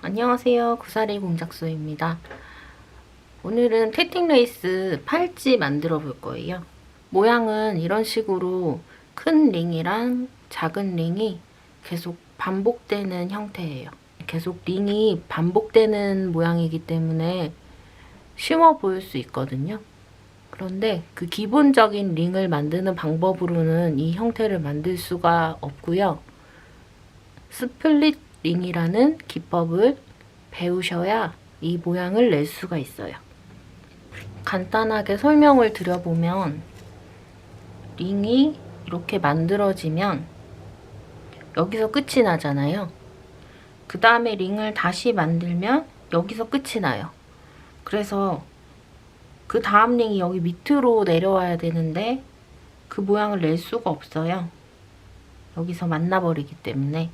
안녕하세요. 구사리 공작소입니다. 오늘은 태팅 레이스 팔찌 만들어 볼 거예요. 모양은 이런 식으로 큰 링이랑 작은 링이 계속 반복되는 형태예요. 계속 링이 반복되는 모양이기 때문에 쉬워 보일 수 있거든요. 그런데 그 기본적인 링을 만드는 방법으로는 이 형태를 만들 수가 없고요. 스플릿 링이라는 기법을 배우셔야 이 모양을 낼 수가 있어요. 간단하게 설명을 드려보면 링이 이렇게 만들어지면 여기서 끝이 나잖아요. 그 다음에 링을 다시 만들면 여기서 끝이 나요. 그래서 그 다음 링이 여기 밑으로 내려와야 되는데 그 모양을 낼 수가 없어요. 여기서 만나버리기 때문에.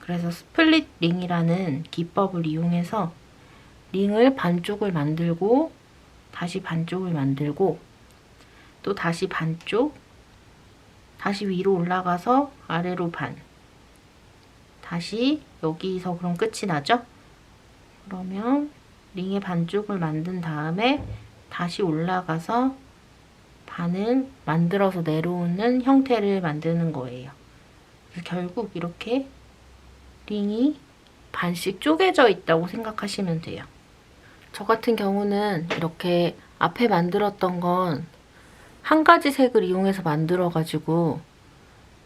그래서 스플릿 링이라는 기법을 이용해서 링을 반쪽을 만들고 다시 반쪽을 만들고 또 다시 반쪽, 다시 위로 올라가서 아래로 반, 다시 여기서 그럼 끝이 나죠? 그러면 링의 반쪽을 만든 다음에 다시 올라가서 반을 만들어서 내려오는 형태를 만드는 거예요. 그래서 결국 이렇게 링이 반씩 쪼개져 있다고 생각하시면 돼요. 저 같은 경우는 이렇게 앞에 만들었던 건 한 가지 색을 이용해서 만들어가지고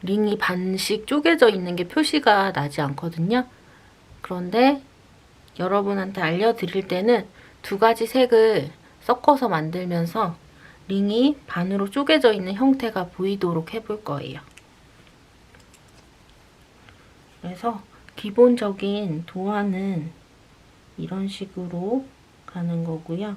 링이 반씩 쪼개져 있는 게 표시가 나지 않거든요. 그런데 여러분한테 알려드릴 때는 두 가지 색을 섞어서 만들면서 링이 반으로 쪼개져 있는 형태가 보이도록 해볼 거예요. 그래서 기본적인 도안은 이런 식으로 가는 거고요.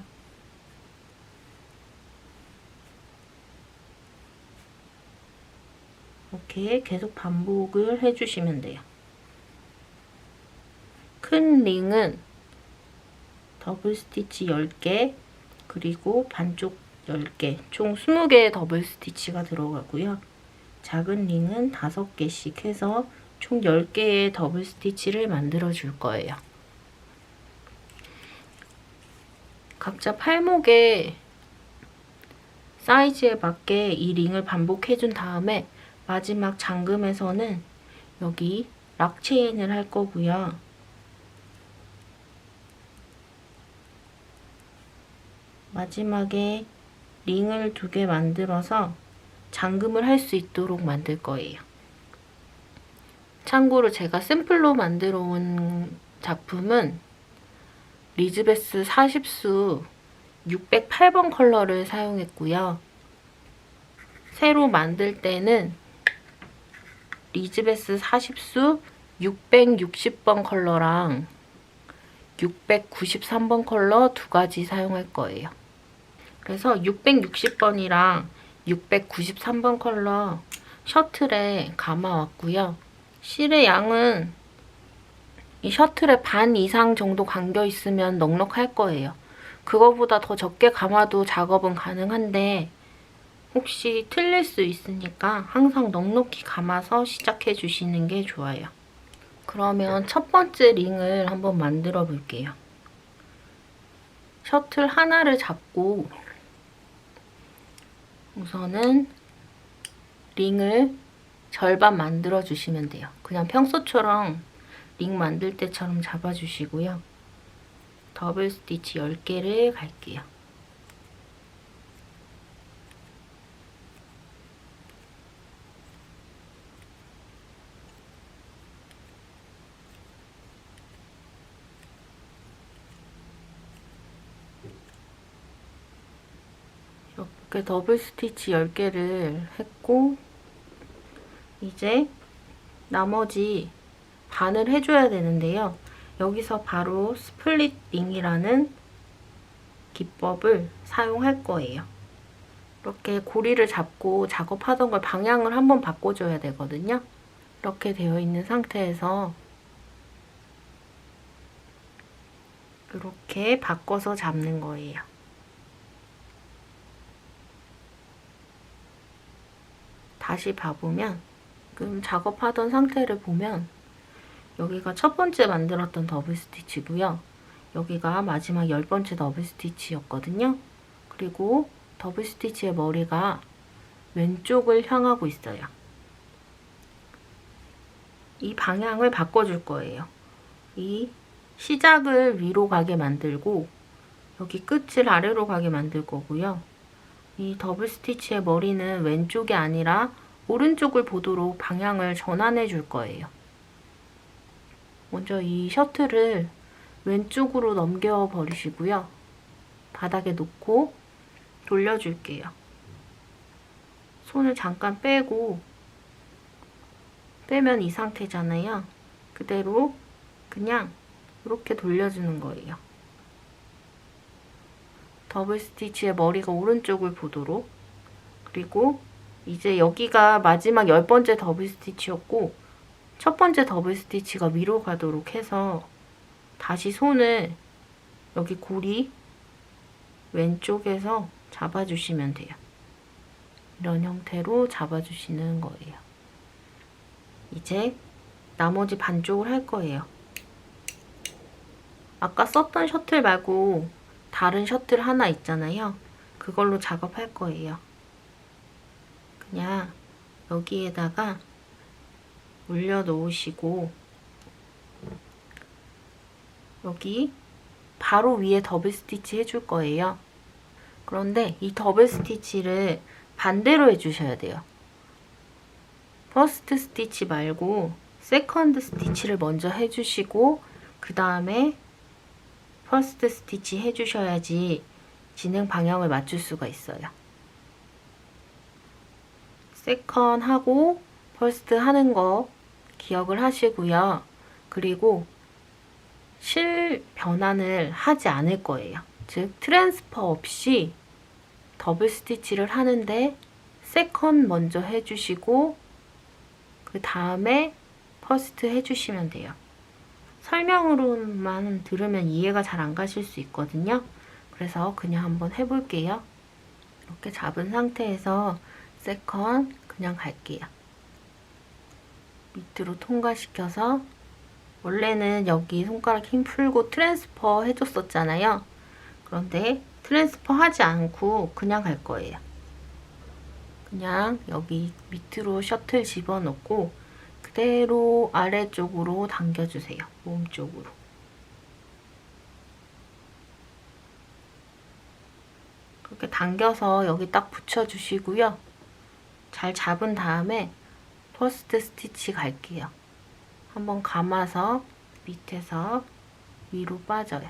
이렇게 계속 반복을 해주시면 돼요. 큰 링은 더블 스티치 10개, 그리고 반쪽 10개, 총 20개의 더블 스티치가 들어가고요. 작은 링은 5개씩 해서 총 10개의 더블 스티치를 만들어 줄 거예요. 각자 팔목의 사이즈에 맞게 이 링을 반복해 준 다음에 마지막 잠금에서는 여기 락 체인을 할 거고요. 마지막에 링을 2개 만들어서 잠금을 할 수 있도록 만들 거예요. 참고로 제가 샘플로 만들어 온 작품은 리즈베스 40수 608번 컬러를 사용했고요. 새로 만들 때는 리즈베스 40수 660번 컬러랑 693번 컬러 2가지 사용할 거예요. 그래서 660번이랑 693번 컬러 셔틀에 감아왔고요. 실의 양은 이 셔틀에 반 이상 정도 감겨 있으면 넉넉할 거예요. 그거보다 더 적게 감아도 작업은 가능한데 혹시 틀릴 수 있으니까 항상 넉넉히 감아서 시작해 주시는 게 좋아요. 그러면 첫 번째 링을 한번 만들어 볼게요. 셔틀 하나를 잡고 우선은 링을 절반 만들어 주시면 돼요. 그냥 평소처럼 링 만들 때처럼 잡아주시고요. 더블 스티치 10개를 갈게요. 이렇게 더블 스티치 10개를 했고 이제 나머지 반을 해줘야 되는데요. 여기서 바로 스플릿 링이라는 기법을 사용할 거예요. 이렇게 고리를 잡고 작업하던 걸 방향을 한번 바꿔줘야 되거든요. 이렇게 되어 있는 상태에서 이렇게 바꿔서 잡는 거예요. 다시 봐보면 지금 작업하던 상태를 보면 여기가 첫 번째 만들었던 더블 스티치고요. 여기가 마지막 10번째 더블 스티치였거든요. 그리고 더블 스티치의 머리가 왼쪽을 향하고 있어요. 이 방향을 바꿔줄 거예요. 이 시작을 위로 가게 만들고 여기 끝을 아래로 가게 만들 거고요. 이 더블 스티치의 머리는 왼쪽이 아니라 오른쪽을 보도록 방향을 전환해 줄 거예요. 먼저 이 셔틀을 왼쪽으로 넘겨 버리시고요. 바닥에 놓고 돌려줄게요. 손을 잠깐 빼고, 빼면 이 상태잖아요. 그대로 그냥 이렇게 돌려주는 거예요. 더블 스티치의 머리가 오른쪽을 보도록. 그리고 이제 여기가 마지막 10번째 더블 스티치였고 첫 번째 더블 스티치가 위로 가도록 해서 다시 손을 여기 고리 왼쪽에서 잡아주시면 돼요. 이런 형태로 잡아주시는 거예요. 이제 나머지 반쪽을 할 거예요. 아까 썼던 셔틀 말고 다른 셔틀 하나 있잖아요. 그걸로 작업할 거예요. 그냥 여기에다가 올려 놓으시고 여기 바로 위에 더블 스티치 해줄 거예요. 그런데 이 더블 스티치를 반대로 해주셔야 돼요. 퍼스트 스티치 말고 세컨드 스티치를 먼저 해주시고 그 다음에 퍼스트 스티치 해주셔야지 진행 방향을 맞출 수가 있어요. 세컨 하고 퍼스트 하는 거 기억을 하시고요. 그리고 실 변환을 하지 않을 거예요. 즉 트랜스퍼 없이 더블 스티치를 하는데 세컨 먼저 해주시고 그 다음에 퍼스트 해주시면 돼요. 설명으로만 들으면 이해가 잘 안 가실 수 있거든요. 그래서 그냥 한번 해볼게요. 이렇게 잡은 상태에서 세컨 그냥 갈게요. 밑으로 통과시켜서 원래는 여기 손가락 힘 풀고 트랜스퍼 해줬었잖아요. 그런데 트랜스퍼 하지 않고 그냥 갈 거예요. 그냥 여기 밑으로 셔틀 집어넣고 그대로 아래쪽으로 당겨주세요. 몸 쪽으로. 그렇게 당겨서 여기 딱 붙여주시고요. 잘 잡은 다음에 퍼스트 스티치 갈게요. 한번 감아서 밑에서 위로 빠져요.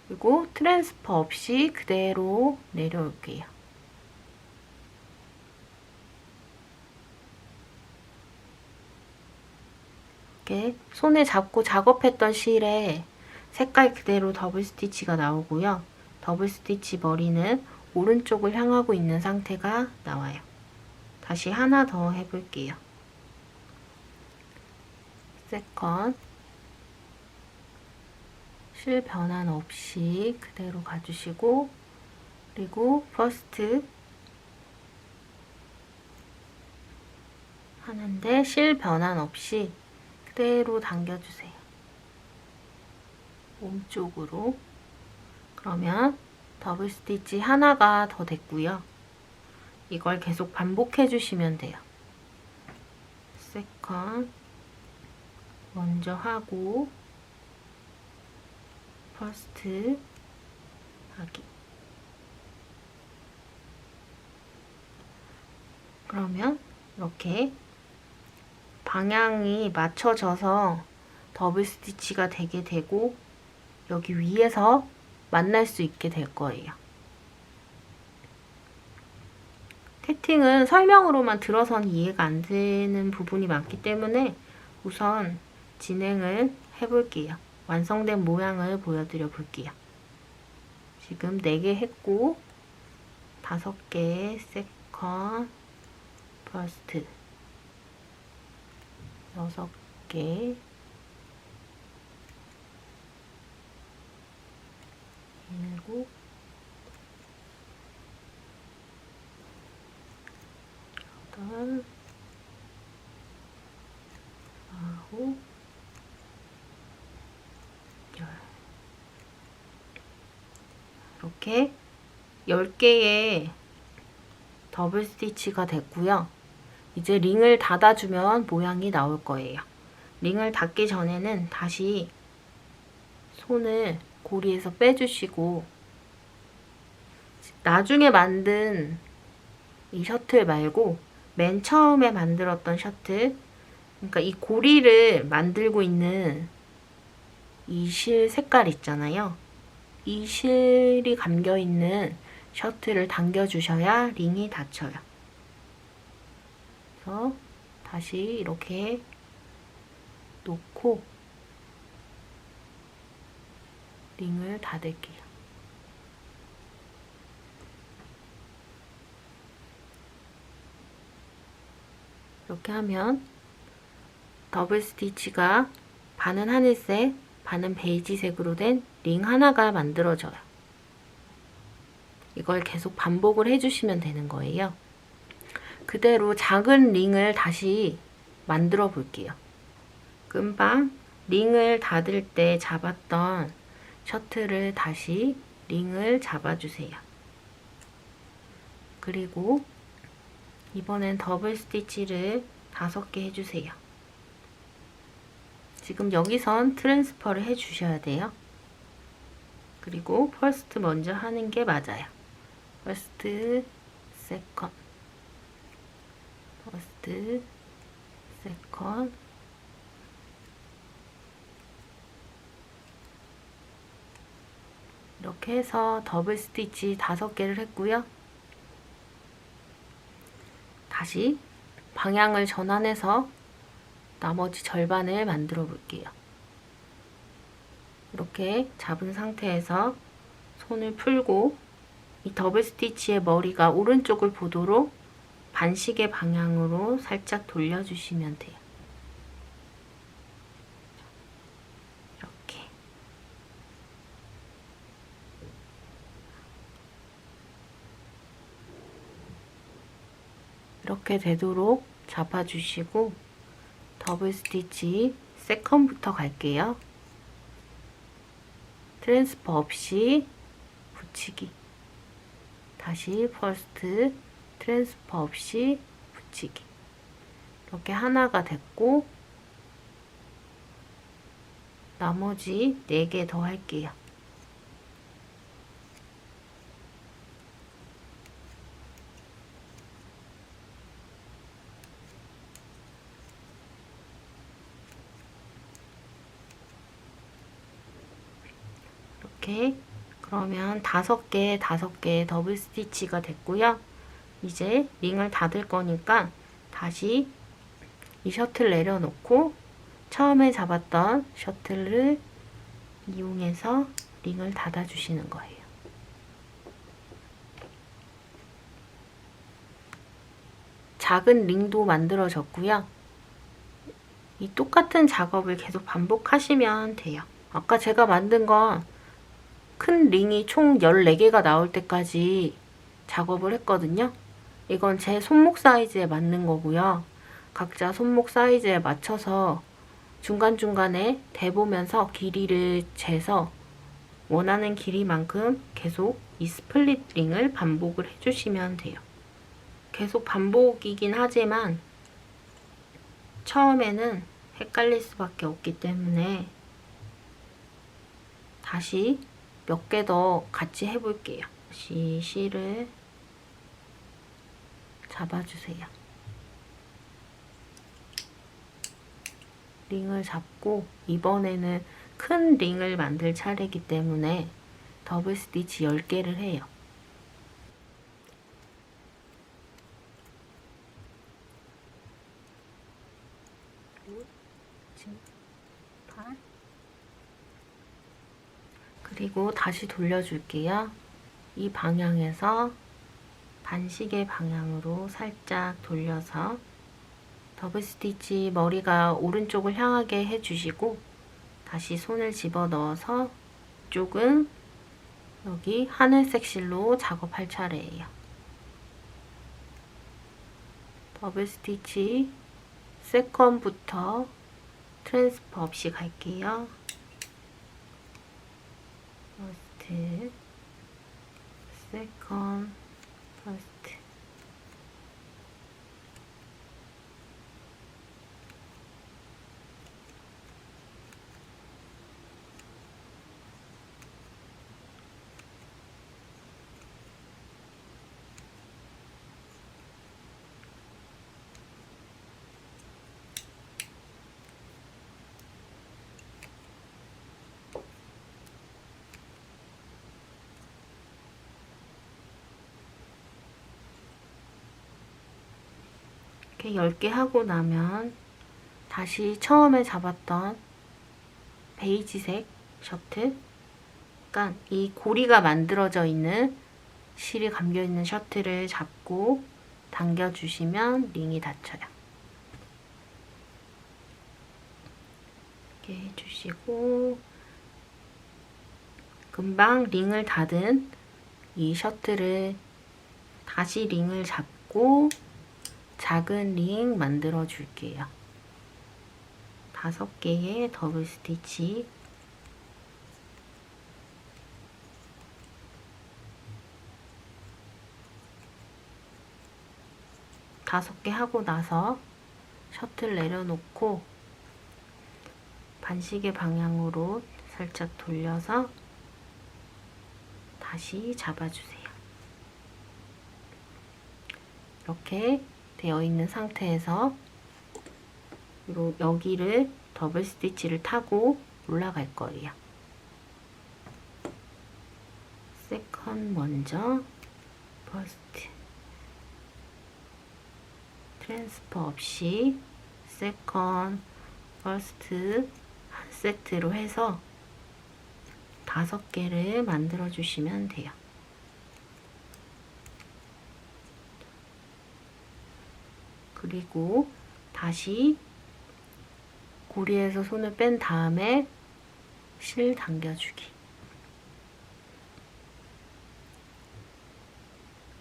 그리고 트랜스퍼 없이 그대로 내려올게요. 이렇게 손에 잡고 작업했던 실에 색깔 그대로 더블 스티치가 나오고요. 더블 스티치 머리는 오른쪽을 향하고 있는 상태가 나와요. 다시 하나 더 해볼게요. 세컨 실 변환 없이 그대로 가주시고 그리고 퍼스트 하는데 실 변환 없이 그대로 당겨주세요. 몸쪽으로. 그러면 더블 스티치 하나가 더 됐고요. 이걸 계속 반복해 주시면 돼요. 세컨 먼저 하고 퍼스트 하기. 그러면 이렇게 방향이 맞춰져서 더블 스티치가 되게 되고 여기 위에서 만날 수 있게 될 거예요. 태팅은 설명으로만 들어선 이해가 안 되는 부분이 많기 때문에 우선 진행을 해볼게요. 완성된 모양을 보여드려 볼게요. 지금 4개 했고 5개 세컨 퍼스트 6개 7 8 9 이렇게 10개의 더블 스티치가 됐고요. 이제 링을 닫아주면 모양이 나올 거예요. 링을 닫기 전에는 다시 손을 고리에서 빼주시고, 나중에 만든 이 셔틀 말고 맨 처음에 만들었던 셔틀, 그러니까 이 고리를 만들고 있는 이 실 색깔 있잖아요. 이 실이 감겨있는 셔틀을 당겨주셔야 링이 닫혀요. 그래서 다시 이렇게 놓고 링을 닫을게요. 이렇게 하면 더블 스티치가 반은 하늘색, 반은 베이지색으로 된 링 하나가 만들어져요. 이걸 계속 반복을 해주시면 되는 거예요. 그대로 작은 링을 다시 만들어 볼게요. 금방 링을 닫을 때 잡았던 셔틀을 다시 링을 잡아주세요. 그리고 이번엔 더블 스티치를 5개 해주세요. 지금 여기선 트랜스퍼를 해주셔야 돼요. 그리고 퍼스트 먼저 하는 게 맞아요. 퍼스트, 세컨드, 퍼스트, 세컨드, 이렇게 해서 더블 스티치 5개를 했고요. 다시 방향을 전환해서 나머지 절반을 만들어 볼게요. 이렇게 잡은 상태에서 손을 풀고 이 더블 스티치의 머리가 오른쪽을 보도록 반시계 방향으로 살짝 돌려주시면 돼요. 이렇게. 이렇게 되도록 잡아주시고 더블 스티치 세컨부터 갈게요. 트랜스퍼 없이 붙이기. 다시 퍼스트, 트랜스퍼 없이 붙이기. 이렇게 하나가 됐고 나머지 4개 더 할게요. 이렇게 그러면 5개 더블 스티치가 됐고요. 이제 링을 닫을 거니까 다시 이 셔틀 내려놓고 처음에 잡았던 셔틀을 이용해서 링을 닫아주시는 거예요. 작은 링도 만들어졌고요. 이 똑같은 작업을 계속 반복하시면 돼요. 아까 제가 만든 건 큰 링이 총 14개가 나올 때까지 작업을 했거든요. 이건 제 손목 사이즈에 맞는 거고요. 각자 손목 사이즈에 맞춰서 중간중간에 대보면서 길이를 재서 원하는 길이만큼 계속 이 스플릿 링을 반복을 해주시면 돼요. 계속 반복이긴 하지만 처음에는 헷갈릴 수밖에 없기 때문에 다시 몇 개 더 같이 해볼게요. 다시 실을 잡아주세요. 링을 잡고 이번에는 큰 링을 만들 차례이기 때문에 더블 스티치 10개를 해요. 그리고 다시 돌려줄게요. 이 방향에서 반시계 방향으로 살짝 돌려서 더블 스티치 머리가 오른쪽을 향하게 해주시고 다시 손을 집어 넣어서 이쪽은 여기 하늘색 실로 작업할 차례예요. 더블 스티치 세컨부터 트랜스퍼 없이 갈게요. 퍼스트, 세컨드, 퍼스트. 이렇게 10개 하고 나면 다시 처음에 잡았던 베이지색 셔틀, 그러니까 이 고리가 만들어져 있는 실이 감겨 있는 셔틀을 잡고 당겨주시면 링이 닫혀요. 이렇게 해주시고, 금방 링을 닫은 이 셔틀을 다시 링을 잡고 작은 링 만들어 줄게요. 5개의 더블 스티치. 다섯 개 하고 나서 셔틀 내려놓고 반시계 방향으로 살짝 돌려서 다시 잡아주세요. 이렇게 되어 있는 상태에서 여기를 더블 스티치를 타고 올라갈 거예요. 세컨드 먼저, 퍼스트, 트랜스퍼 없이 세컨드, 퍼스트 한 세트로 해서 5개를 만들어 주시면 돼요. 그리고 다시 고리에서 손을 뺀 다음에 실 당겨주기.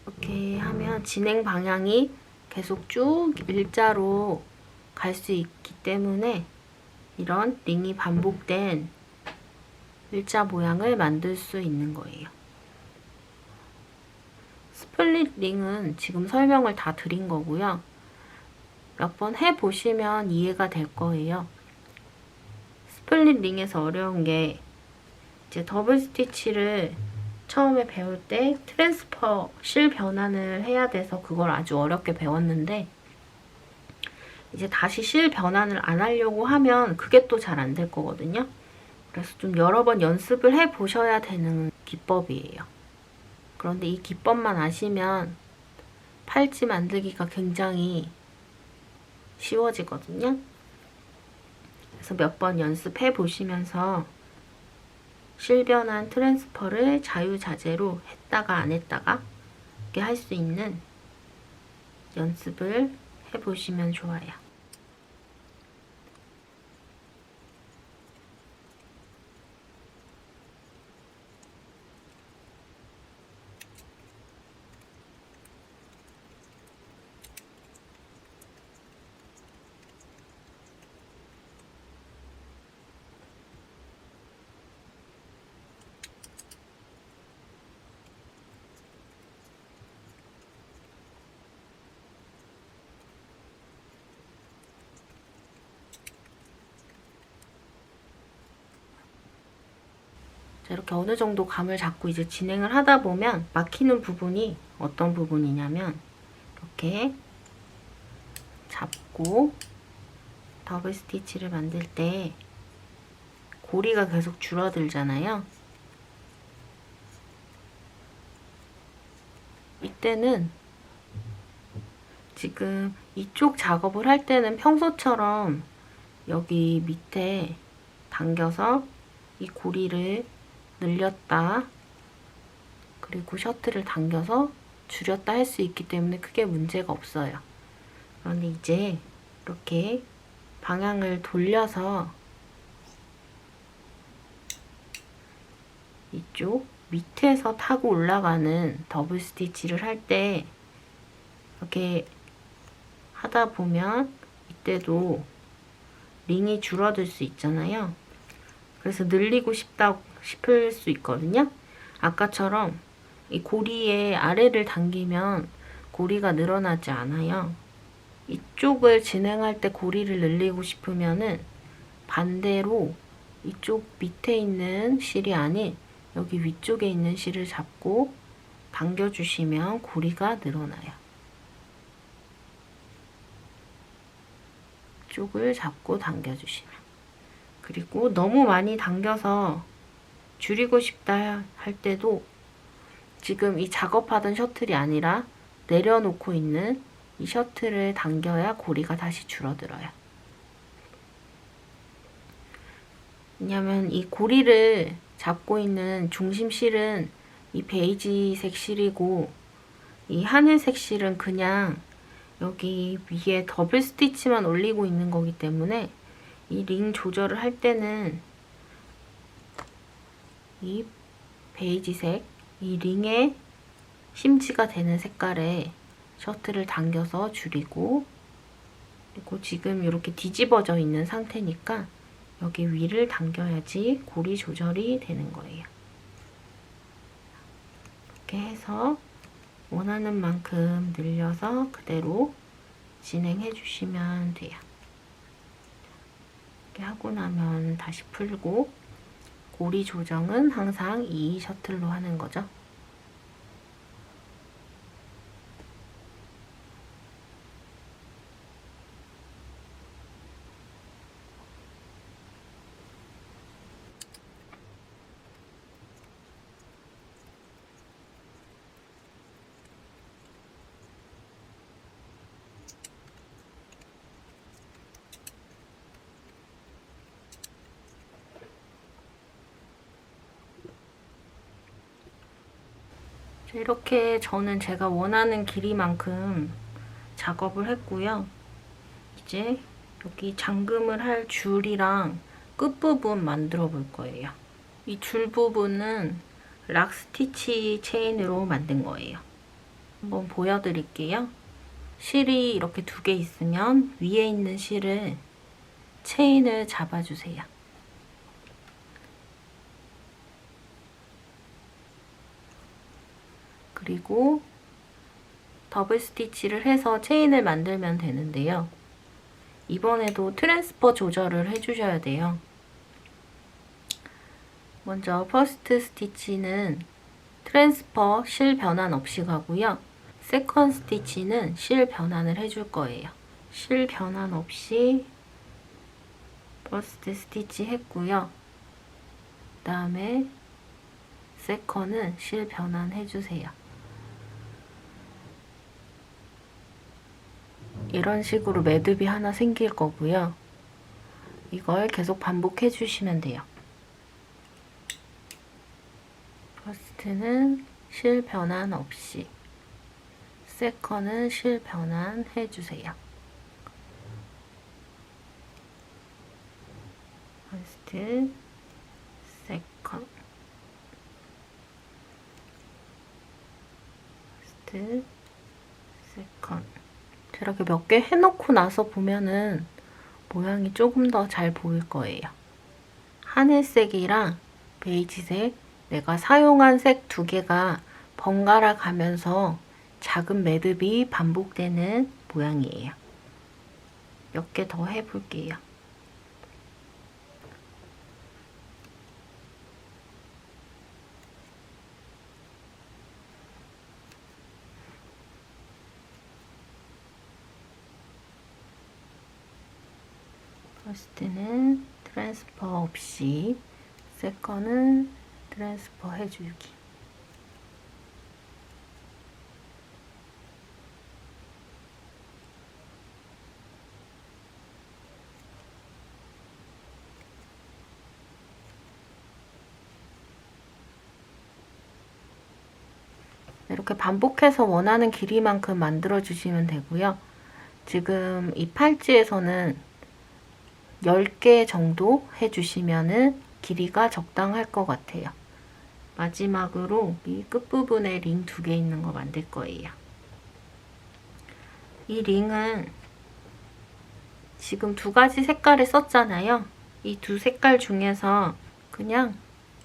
이렇게 하면 진행 방향이 계속 쭉 일자로 갈 수 있기 때문에 이런 링이 반복된 일자 모양을 만들 수 있는 거예요. 스플릿 링은 지금 설명을 다 드린 거고요. 몇 번 해보시면 이해가 될 거예요. 스플릿 링에서 어려운 게 이제 더블 스티치를 처음에 배울 때 트랜스퍼 실 변환을 해야 돼서 그걸 아주 어렵게 배웠는데, 이제 다시 실 변환을 안 하려고 하면 그게 또 잘 안 될 거거든요. 그래서 좀 여러 번 연습을 해 보셔야 되는 기법이에요. 그런데 이 기법만 아시면 팔찌 만들기가 굉장히 쉬워지거든요. 그래서 몇 번 연습해 보시면서 실 변환 트랜스퍼를 자유자재로 했다가 안 했다가 이렇게 할 수 있는 연습을 해 보시면 좋아요. 자, 이렇게 어느 정도 감을 잡고 이제 진행을 하다 보면 막히는 부분이 어떤 부분이냐면, 이렇게 잡고 더블 스티치를 만들 때 고리가 계속 줄어들잖아요. 이때는 지금 이쪽 작업을 할 때는 평소처럼 여기 밑에 당겨서 이 고리를 늘렸다, 그리고 셔틀을 당겨서 줄였다 할 수 있기 때문에 크게 문제가 없어요. 그런데 이제 이렇게 방향을 돌려서 이쪽 밑에서 타고 올라가는 더블 스티치를 할 때 이렇게 하다 보면 이때도 링이 줄어들 수 있잖아요. 그래서 늘리고 싶을 수 있거든요. 아까처럼 이 고리의 아래를 당기면 고리가 늘어나지 않아요. 이쪽을 진행할 때 고리를 늘리고 싶으면은 반대로 이쪽 밑에 있는 실이 아닌 여기 위쪽에 있는 실을 잡고 당겨주시면 고리가 늘어나요. 이쪽을 잡고 당겨주시면. 그리고 너무 많이 당겨서 줄이고 싶다 할 때도 지금 이 작업하던 셔틀이 아니라 내려놓고 있는 이 셔틀을 당겨야 고리가 다시 줄어들어요. 왜냐면 이 고리를 잡고 있는 중심 실은 이 베이지색 실이고 이 하늘색 실은 그냥 여기 위에 더블 스티치만 올리고 있는 거기 때문에 이 링 조절을 할 때는 이 베이지색, 이 링에 심지가 되는 색깔의 셔틀을 당겨서 줄이고, 그리고 지금 이렇게 뒤집어져 있는 상태니까 여기 위를 당겨야지 고리 조절이 되는 거예요. 이렇게 해서 원하는 만큼 늘려서 그대로 진행해 주시면 돼요. 이렇게 하고 나면 다시 풀고, 고리 조정은 항상 이 셔틀로 하는 거죠. 이렇게 저는 제가 원하는 길이만큼 작업을 했고요. 이제 여기 잠금을 할 줄이랑 끝부분 만들어 볼 거예요. 이 줄 부분은 락 스티치 체인으로 만든 거예요. 한번 보여드릴게요. 실이 이렇게 두 개 있으면 위에 있는 실을 체인을 잡아주세요. 그리고 더블 스티치를 해서 체인을 만들면 되는데요. 이번에도 트랜스퍼 조절을 해주셔야 돼요. 먼저 퍼스트 스티치는 트랜스퍼 실 변환 없이 가고요. 세컨 스티치는 실 변환을 해줄 거예요. 실 변환 없이 퍼스트 스티치 했고요. 그 다음에 세컨은 실 변환 해주세요. 이런 식으로 매듭이 하나 생길 거고요. 이걸 계속 반복해 주시면 돼요. 퍼스트는 실 변환 없이, 세컨은 실 변환 해주세요. 퍼스트, 세컨, 퍼스트, 세컨. 이렇게 몇 개 해놓고 나서 보면은 모양이 조금 더 잘 보일 거예요. 하늘색이랑 베이지색, 내가 사용한 색 두 개가 번갈아 가면서 작은 매듭이 반복되는 모양이에요. 몇 개 더 해볼게요. 퍼스트는 트랜스퍼 없이, 세컨은 트랜스퍼 해주기. 이렇게 반복해서 원하는 길이만큼 만들어 주시면 되고요. 지금 이 팔찌에서는 10개 정도 해주시면은 길이가 적당할 것 같아요. 마지막으로 이 끝부분에 링 2개 있는 거 만들 거예요. 이 링은 지금 2가지 색깔을 썼잖아요. 이 두 색깔 중에서 그냥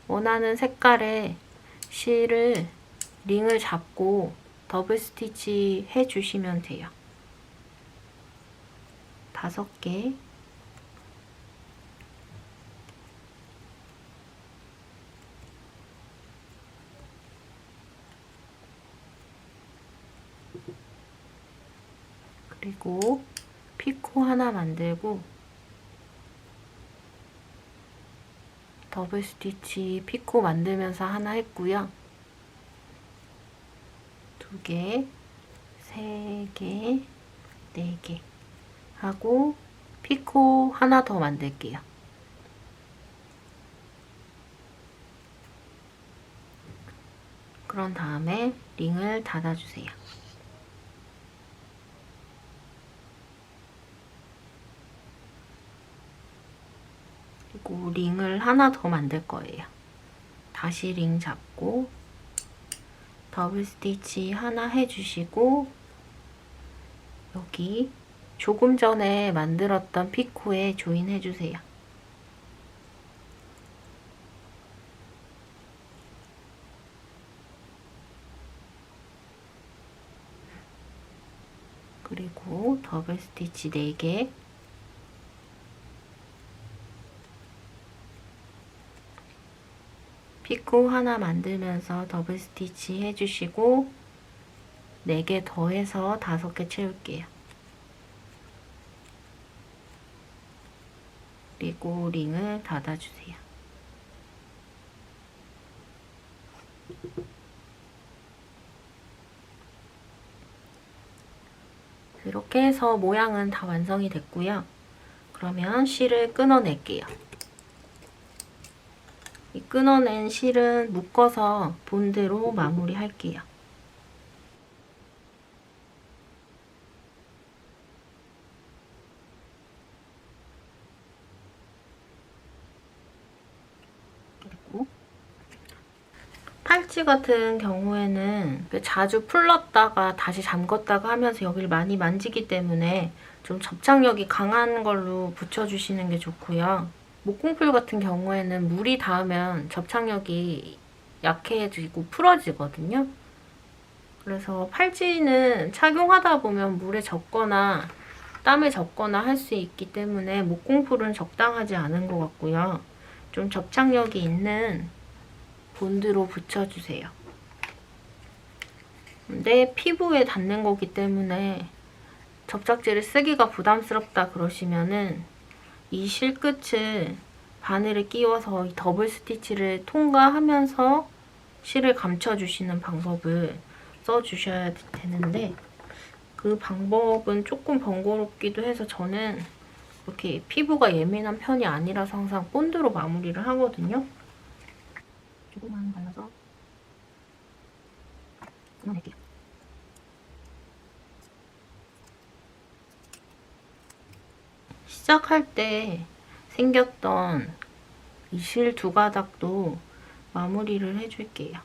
원하는 색깔의 실을 링을 잡고 더블 스티치 해주시면 돼요. 5개. 그리고 피코 하나 만들고 더블 스티치 피코 만들면서 하나 했고요. 2개, 3개, 4개 하고 피코 하나 더 만들게요. 그런 다음에 링을 닫아주세요. 그리고 링을 하나 더 만들 거예요. 다시 링 잡고 더블 스티치 하나 해주시고 여기 조금 전에 만들었던 피코에 조인 해주세요. 그리고 더블 스티치 4개, 피코 하나 만들면서 더블 스티치 해주시고 4개 더해서 5개 채울게요. 그리고 링을 닫아주세요. 이렇게 해서 모양은 다 완성이 됐고요. 그러면 실을 끊어낼게요. 이 끊어낸 실은 묶어서 본드로 마무리할게요. 그리고 팔찌 같은 경우에는 자주 풀렀다가 다시 잠궜다가 하면서 여기를 많이 만지기 때문에 좀 접착력이 강한 걸로 붙여주시는 게 좋고요. 목공풀 같은 경우에는 물이 닿으면 접착력이 약해지고 풀어지거든요. 그래서 팔찌는 착용하다 보면 물에 젖거나 땀에 젖거나 할 수 있기 때문에 목공풀은 적당하지 않은 것 같고요. 좀 접착력이 있는 본드로 붙여주세요. 근데 피부에 닿는 거기 때문에 접착제를 쓰기가 부담스럽다 그러시면은 이 실끝을 바늘에 끼워서 이 더블 스티치를 통과하면서 실을 감춰주시는 방법을 써주셔야 되는데 그 방법은 조금 번거롭기도 해서 저는 이렇게 피부가 예민한 편이 아니라서 항상 본드로 마무리를 하거든요. 조금만 발라서 끊어낼게요. 시작할 때 생겼던 이 실 2가닥도 마무리를 해줄게요.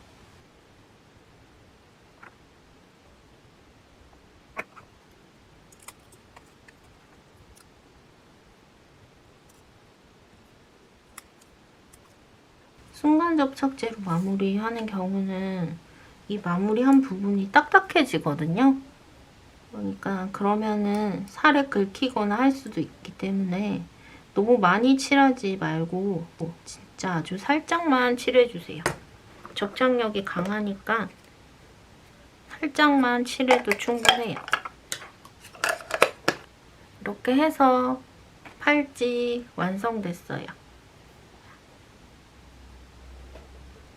순간 접착제로 마무리하는 경우는 이 마무리한 부분이 딱딱해지거든요. 그러니까 그러면은 살에 긁히거나 할 수도 있기 때문에 너무 많이 칠하지 말고 진짜 아주 살짝만 칠해주세요. 접착력이 강하니까 살짝만 칠해도 충분해요. 이렇게 해서 팔찌 완성됐어요.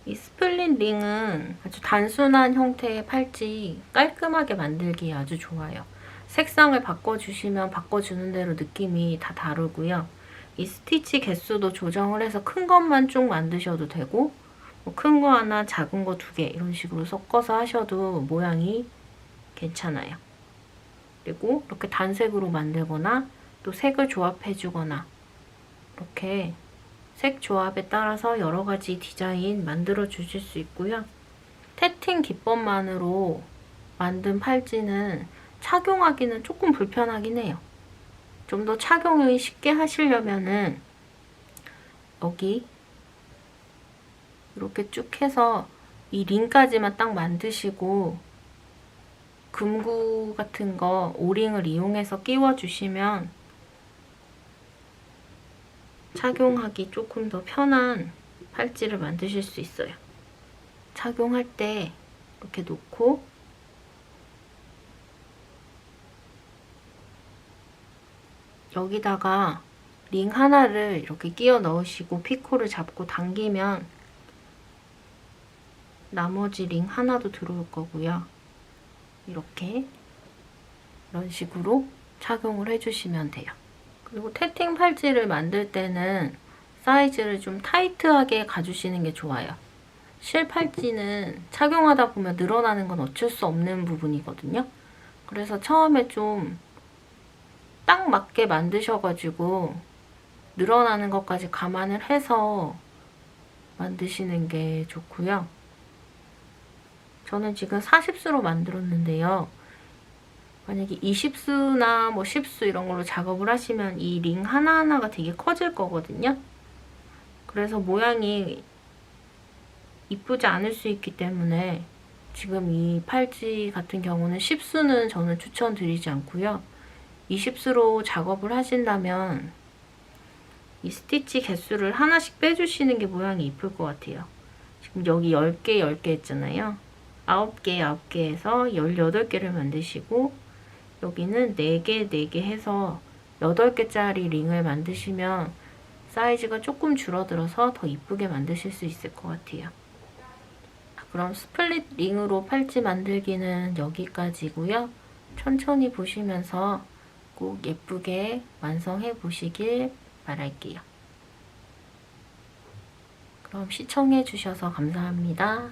이 스플릿 링은 아주 단순한 형태의 팔찌 깔끔하게 만들기에 아주 좋아요. 색상을 바꿔주시면 바꿔주는 대로 느낌이 다 다르고요. 이 스티치 개수도 조정을 해서 큰 것만 쭉 만드셔도 되고 큰 거 하나, 작은 거 2개 이런 식으로 섞어서 하셔도 모양이 괜찮아요. 그리고 이렇게 단색으로 만들거나 또 색을 조합해주거나 이렇게 색 조합에 따라서 여러 가지 디자인 만들어 주실 수 있고요. 태팅 기법만으로 만든 팔찌는 착용하기는 조금 불편하긴 해요. 좀 더 착용이 쉽게 하시려면은 여기 이렇게 쭉 해서 이 링까지만 딱 만드시고 금구 같은 거 오링을 이용해서 끼워주시면 착용하기 조금 더 편한 팔찌를 만드실 수 있어요. 착용할 때 이렇게 놓고 여기다가 링 하나를 이렇게 끼워 넣으시고 피코를 잡고 당기면 나머지 링 하나도 들어올 거고요. 이렇게 이런 식으로 착용을 해주시면 돼요. 그리고 태팅 팔찌를 만들 때는 사이즈를 좀 타이트하게 가주시는 게 좋아요. 실 팔찌는 착용하다 보면 늘어나는 건 어쩔 수 없는 부분이거든요. 그래서 처음에 좀 딱 맞게 만드셔가지고 늘어나는 것까지 감안을 해서 만드시는 게 좋고요. 저는 지금 40수로 만들었는데요. 만약에 20수나 뭐 10수 이런 걸로 작업을 하시면 이 링 하나하나가 되게 커질 거거든요. 그래서 모양이 이쁘지 않을 수 있기 때문에 지금 이 팔찌 같은 경우는 10수는 저는 추천드리지 않고요. 20수로 작업을 하신다면 이 스티치 개수를 하나씩 빼주시는 게 모양이 이쁠 것 같아요. 지금 여기 10개, 10개 했잖아요. 9개, 9개 해서 18개를 만드시고 여기는 4개, 4개 해서 8개짜리 링을 만드시면 사이즈가 조금 줄어들어서 더 이쁘게 만드실 수 있을 것 같아요. 그럼 스플릿 링으로 팔찌 만들기는 여기까지고요. 천천히 보시면서 꼭 예쁘게 완성해 보시길 바랄게요. 그럼 시청해 주셔서 감사합니다.